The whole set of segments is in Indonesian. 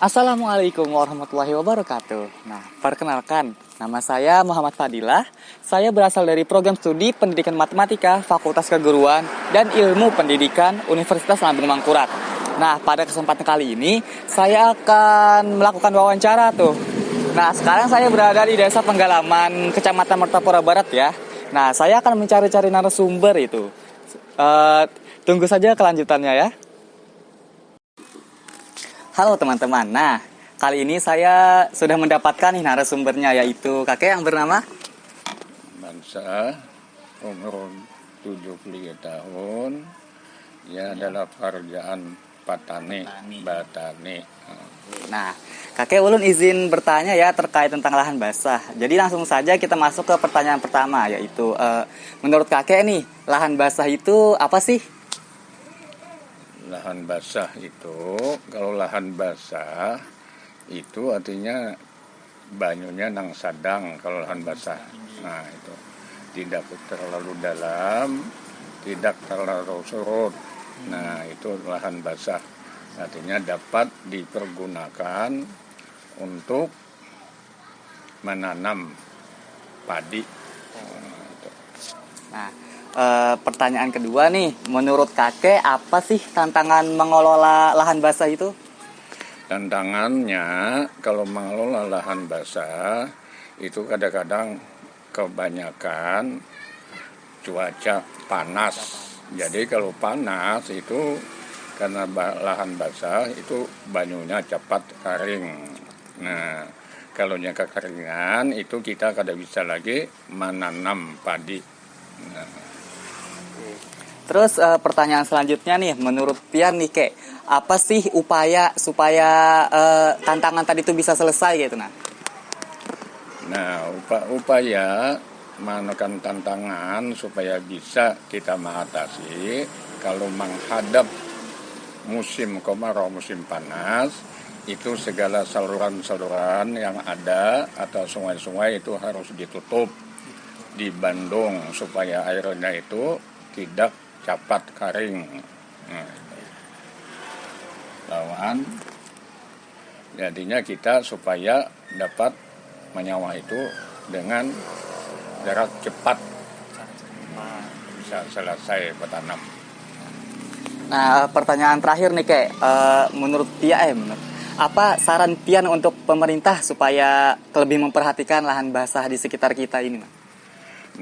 Assalamualaikum warahmatullahi wabarakatuh. Nah, perkenalkan, nama saya Muhammad Fadilah. Saya berasal dari program studi Pendidikan Matematika, Fakultas Keguruan, dan Ilmu Pendidikan Universitas Lambung Mangkurat. Nah, pada kesempatan kali ini, saya akan melakukan wawancara tuh. Nah, sekarang saya berada di Desa Penggalaman, Kecamatan Mertapura Barat ya. Nah, saya akan mencari-cari narasumber itu. Tunggu saja kelanjutannya ya. Halo teman-teman, nah kali ini saya sudah mendapatkan nih narasumbernya, yaitu kakek yang bernama Mansa, umur 73 tahun. Ia adalah pekerjaan Batani. Nah, kakek ulun izin bertanya ya terkait tentang lahan basah. Jadi langsung saja kita masuk ke pertanyaan pertama, yaitu menurut kakek nih, lahan basah itu apa sih? Lahan basah itu, kalau lahan basah itu artinya banyunya nang sadang kalau lahan basah. Nah itu tidak terlalu dalam, tidak terlalu surut. Nah itu lahan basah, artinya dapat dipergunakan untuk menanam padi. Nah, pertanyaan kedua nih, menurut kakek apa sih tantangan mengelola lahan basah itu? Tantangannya kalau mengelola lahan basah itu kadang-kadang kebanyakan cuaca panas. Jadi kalau panas itu karena lahan basah itu banyunya cepat kering. Nah, kalau kekeringan itu kita kada bisa lagi menanam padi. Nah, Terus pertanyaan selanjutnya nih, menurut Pian nih kek, apa sih upaya supaya tantangan tadi itu bisa selesai gitu nah? Nah, upaya menekan tantangan supaya bisa kita mengatasi kalau menghadap musim kemarau, musim panas, itu segala saluran-saluran yang ada atau sungai-sungai itu harus ditutup, dibendung supaya airnya itu tidak cepat kering. Nah, lawan jadinya kita supaya dapat menyawah itu dengan jarak cepat bisa selesai bertanam. Nah, pertanyaan terakhir nih kek, menurut Pian, apa saran Pian untuk pemerintah supaya lebih memperhatikan lahan basah di sekitar kita ini?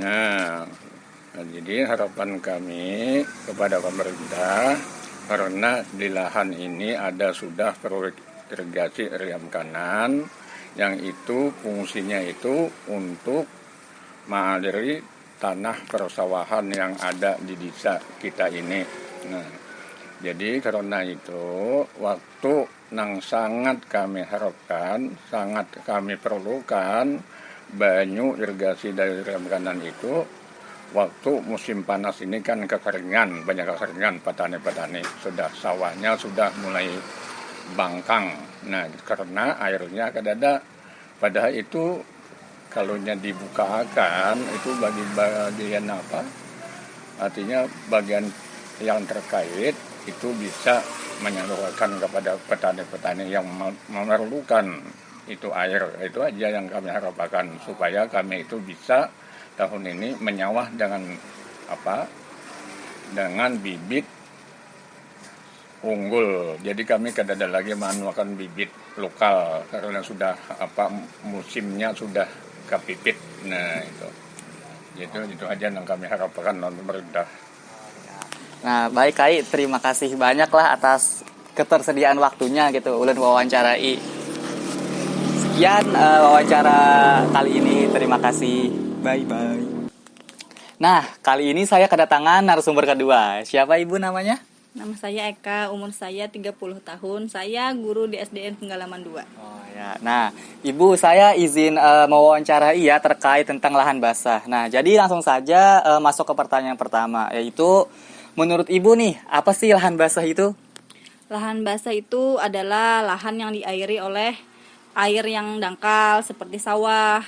Nah, jadi harapan kami kepada pemerintah, karena di lahan ini ada sudah proyek irigasi riam kanan yang itu fungsinya itu untuk mengaliri tanah persawahan yang ada di desa kita ini. Nah, jadi karena itu waktu yang sangat kami harapkan, sangat kami perlukan banyu irigasi dari riam kanan itu waktu musim panas ini kan kekeringan, banyak kekeringan petani-petani sudah sawahnya sudah mulai bangkang. Nah, karena airnya kadada, padahal itu kalau dibukakan itu bagi bagian apa? Artinya bagian yang terkait itu bisa menyalurkan kepada petani-petani yang memerlukan itu air. Itu aja yang kami harapkan supaya kami itu bisa tahun ini menyawah dengan apa? Dengan bibit unggul. Jadi kami kada ada lagi memanfaatkan bibit lokal karena sudah musimnya sudah kepipit. Nah, itu aja yang kami harapkan dari pemerintah. Nah, baik Kai, terima kasih banyak lah atas ketersediaan waktunya gitu, ulun wawancarai. Sekian wawancara kali ini, terima kasih. Bye-bye. Nah, kali ini saya kedatangan narasumber kedua. Siapa ibu namanya? Nama saya Eka, umur saya 30 tahun. Saya guru di SDN Penggalaman 2. Oh ya. Nah, ibu saya izin mewawancarai ya terkait tentang lahan basah. Nah, jadi langsung saja masuk ke pertanyaan pertama, yaitu menurut ibu nih, apa sih lahan basah itu? Lahan basah itu adalah lahan yang diairi oleh air yang dangkal seperti sawah.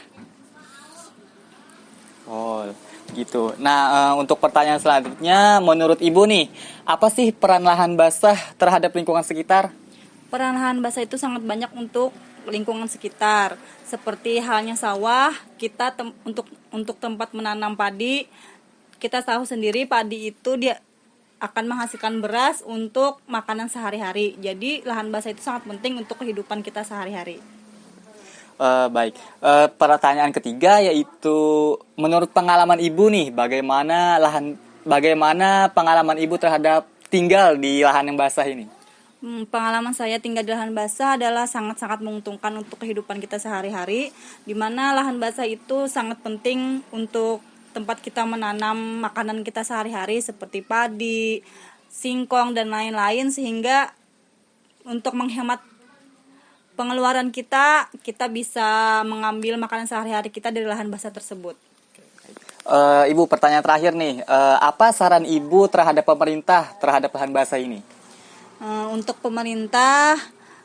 Oh, gitu. Nah, untuk pertanyaan selanjutnya, menurut ibu nih, apa sih peran lahan basah terhadap lingkungan sekitar? Peran lahan basah itu sangat banyak untuk lingkungan sekitar. Seperti halnya sawah, kita untuk tempat menanam padi, kita tahu sendiri padi itu dia akan menghasilkan beras untuk makanan sehari-hari. Jadi lahan basah itu sangat penting untuk kehidupan kita sehari-hari. Baik, pertanyaan ketiga yaitu menurut pengalaman ibu nih, bagaimana pengalaman ibu terhadap tinggal di lahan yang basah ini? Pengalaman saya tinggal di lahan basah adalah sangat-sangat menguntungkan untuk kehidupan kita sehari-hari, di mana lahan basah itu sangat penting untuk tempat kita menanam makanan kita sehari-hari seperti padi, singkong, dan lain-lain, sehingga untuk menghemat pengeluaran kita bisa mengambil makanan sehari-hari kita dari lahan basah tersebut. Ibu, pertanyaan terakhir nih, apa saran ibu terhadap pemerintah terhadap lahan basah ini? Untuk pemerintah,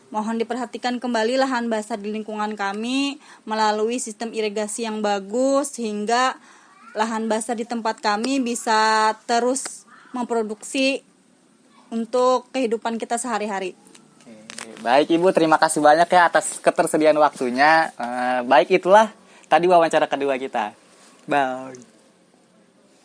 mohon diperhatikan kembali lahan basah di lingkungan kami melalui sistem irigasi yang bagus, sehingga lahan basah di tempat kami bisa terus memproduksi untuk kehidupan kita sehari-hari. Baik Ibu, terima kasih banyak ya atas ketersediaan waktunya. Baik, itulah tadi wawancara kedua kita. Bye.